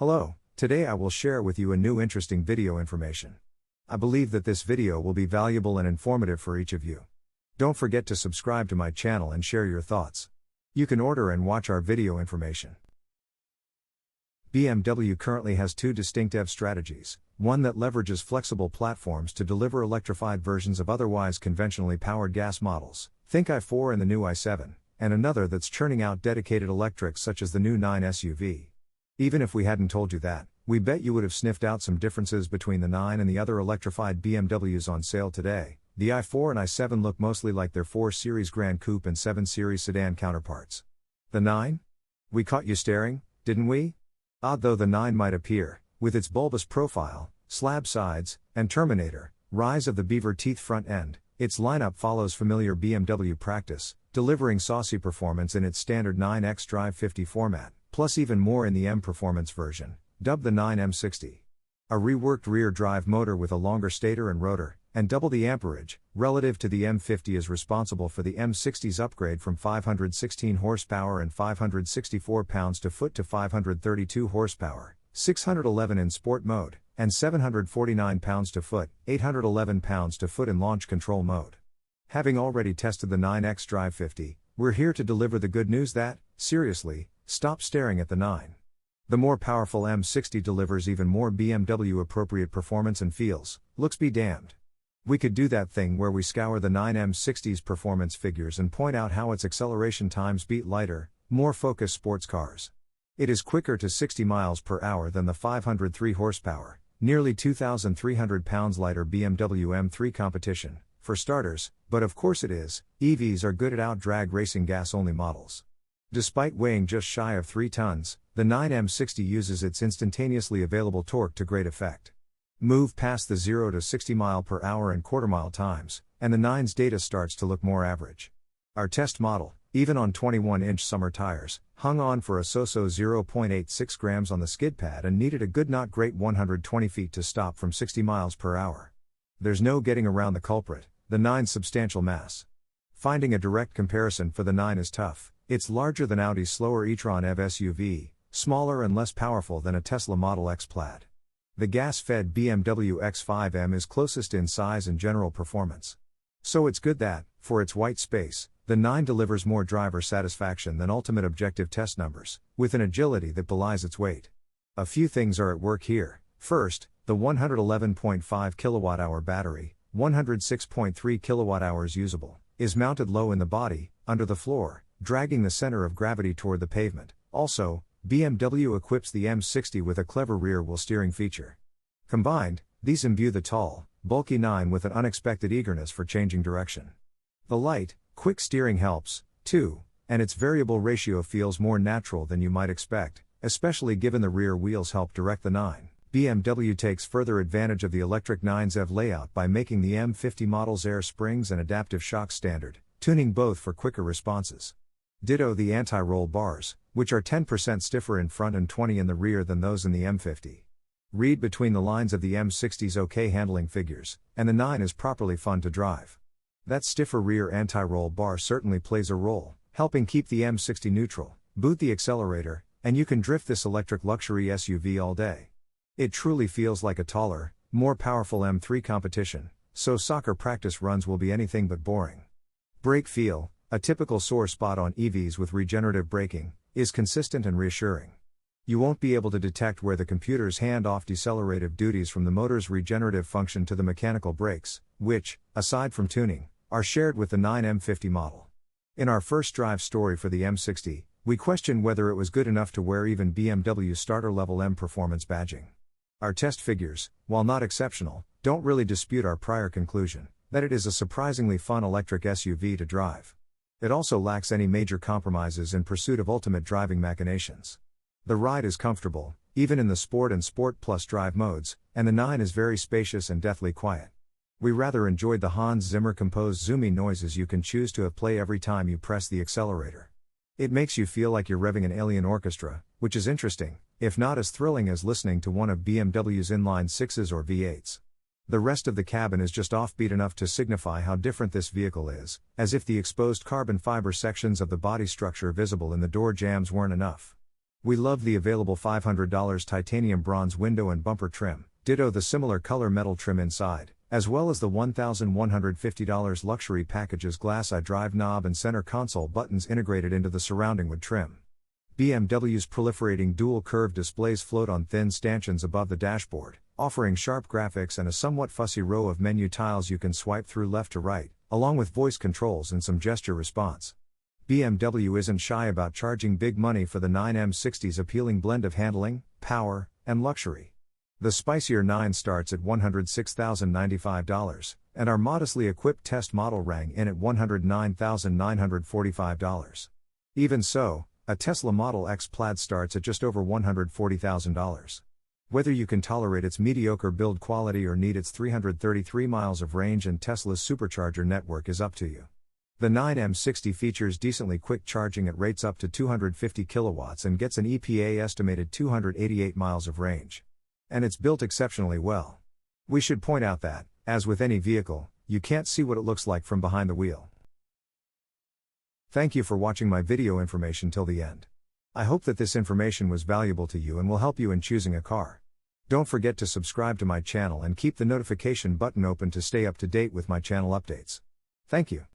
Hello, today I will share with you a new interesting video information. I believe that this video will be valuable and informative for each of you. Don't forget to subscribe to my channel and share your thoughts. You can order and watch our video information. BMW currently has two distinct EV strategies, one that leverages flexible platforms to deliver electrified versions of otherwise conventionally powered gas models, think i4 and the new i7, and another that's churning out dedicated electrics such as the new 9 SUV. Even if we hadn't told you that, we bet you would have sniffed out some differences between the 9 and the other electrified BMWs on sale today. The i4 and i7 look mostly like their 4 Series Gran Coupe and 7 Series sedan counterparts. The 9? We caught you staring, didn't we? Odd though the 9 might appear, with its bulbous profile, slab sides, and Terminator, rise of the Beaver Teeth front end, its lineup follows familiar BMW practice, delivering saucy performance in its standard 9X Drive 50 format, plus even more in the M Performance version, dubbed the 9 M60. A reworked rear drive motor with a longer stator and rotor, and double the amperage, relative to the M50 is responsible for the M60's upgrade from 516 horsepower and 564 pounds-foot to 532 horsepower, 611 in sport mode, and 749 pounds-foot, 811 pounds-foot in launch control mode. Having already tested the 9X Drive 50, we're here to deliver the good news that, seriously, stop staring at the 9. The more powerful M60 delivers even more BMW appropriate performance and feels, looks be damned. We could do that thing where we scour the 9 M60's performance figures and point out how its acceleration times beat lighter, more focused sports cars. It is quicker to 60 miles per hour than the 503 horsepower, nearly 2,300 pounds lighter BMW M3 competition, for starters, but of course it is. EVs are good at out-drag racing gas-only models. Despite weighing just shy of 3 tons, the 9 M60 uses its instantaneously available torque to great effect. Move past the 0 to 60 mile per hour and quarter-mile times, and the 9's data starts to look more average. Our test model, even on 21-inch summer tires, hung on for a so-so 0.86 grams on the skid pad and needed a good not great 120 feet to stop from 60 miles per hour. There's no getting around the culprit, the 9's substantial mass. Finding a direct comparison for the 9 is tough. It's larger than Audi's slower e-tron EV SUV, smaller and less powerful than a Tesla Model X Plaid. The gas-fed BMW X5M is closest in size and general performance. So it's good that, for its white space, the 9 delivers more driver satisfaction than ultimate objective test numbers, with an agility that belies its weight. A few things are at work here. First, the 111.5 kWh battery, 106.3 kWh usable, is mounted low in the body, under the floor, dragging the center of gravity toward the pavement. Also, BMW equips the M60 with a clever rear-wheel steering feature. Combined, these imbue the tall, bulky 9 with an unexpected eagerness for changing direction. The light, quick steering helps, too, and its variable ratio feels more natural than you might expect, especially given the rear wheels help direct the 9. BMW takes further advantage of the electric 9's EV layout by making the M50 model's air springs and adaptive shocks standard, tuning both for quicker responses. Ditto the anti-roll bars, which are 10% stiffer in front and 20% in the rear than those in the M50. Read between the lines of the M60's okay handling figures, and the 9 is properly fun to drive. That stiffer rear anti-roll bar certainly plays a role, helping keep the M60 neutral. Boot the accelerator, and you can drift this electric luxury SUV all day. It truly feels like a taller, more powerful M3 competition, so soccer practice runs will be anything but boring. Brake feel, a typical sore spot on EVs with regenerative braking, is consistent and reassuring. You won't be able to detect where the computers hand off decelerative duties from the motor's regenerative function to the mechanical brakes, which, aside from tuning, are shared with the 9 M50 model. In our first drive story for the M60, we questioned whether it was good enough to wear even BMW starter-level M performance badging. Our test figures, while not exceptional, don't really dispute our prior conclusion, that it is a surprisingly fun electric SUV to drive. It also lacks any major compromises in pursuit of ultimate driving machinations. The ride is comfortable, even in the Sport and Sport Plus drive modes, and the 9 is very spacious and deathly quiet. We rather enjoyed the Hans Zimmer composed zoomy noises you can choose to play every time you press the accelerator. It makes you feel like you're revving an alien orchestra, which is interesting, if not as thrilling as listening to one of BMW's inline 6s or V8s. The rest of the cabin is just offbeat enough to signify how different this vehicle is, as if the exposed carbon fiber sections of the body structure visible in the door jambs weren't enough. We love the available $500 titanium bronze window and bumper trim, ditto the similar color metal trim inside, as well as the $1,150 luxury package's glass eye drive knob and center console buttons integrated into the surrounding wood trim. BMW's proliferating dual curved displays float on thin stanchions above the dashboard, offering sharp graphics and a somewhat fussy row of menu tiles you can swipe through left to right, along with voice controls and some gesture response. BMW isn't shy about charging big money for the 9 M60's appealing blend of handling, power, and luxury. The spicier 9 starts at $106,095, and our modestly equipped test model rang in at $109,945. Even so, a Tesla Model X Plaid starts at just over $140,000. Whether you can tolerate its mediocre build quality or need its 333 miles of range and Tesla's supercharger network is up to you. The 9 M60 features decently quick charging at rates up to 250 kilowatts and gets an EPA estimated 288 miles of range. And it's built exceptionally well. We should point out that, as with any vehicle, you can't see what it looks like from behind the wheel. Thank you for watching my video information till the end. I hope that this information was valuable to you and will help you in choosing a car. Don't forget to subscribe to my channel and keep the notification button open to stay up to date with my channel updates. Thank you.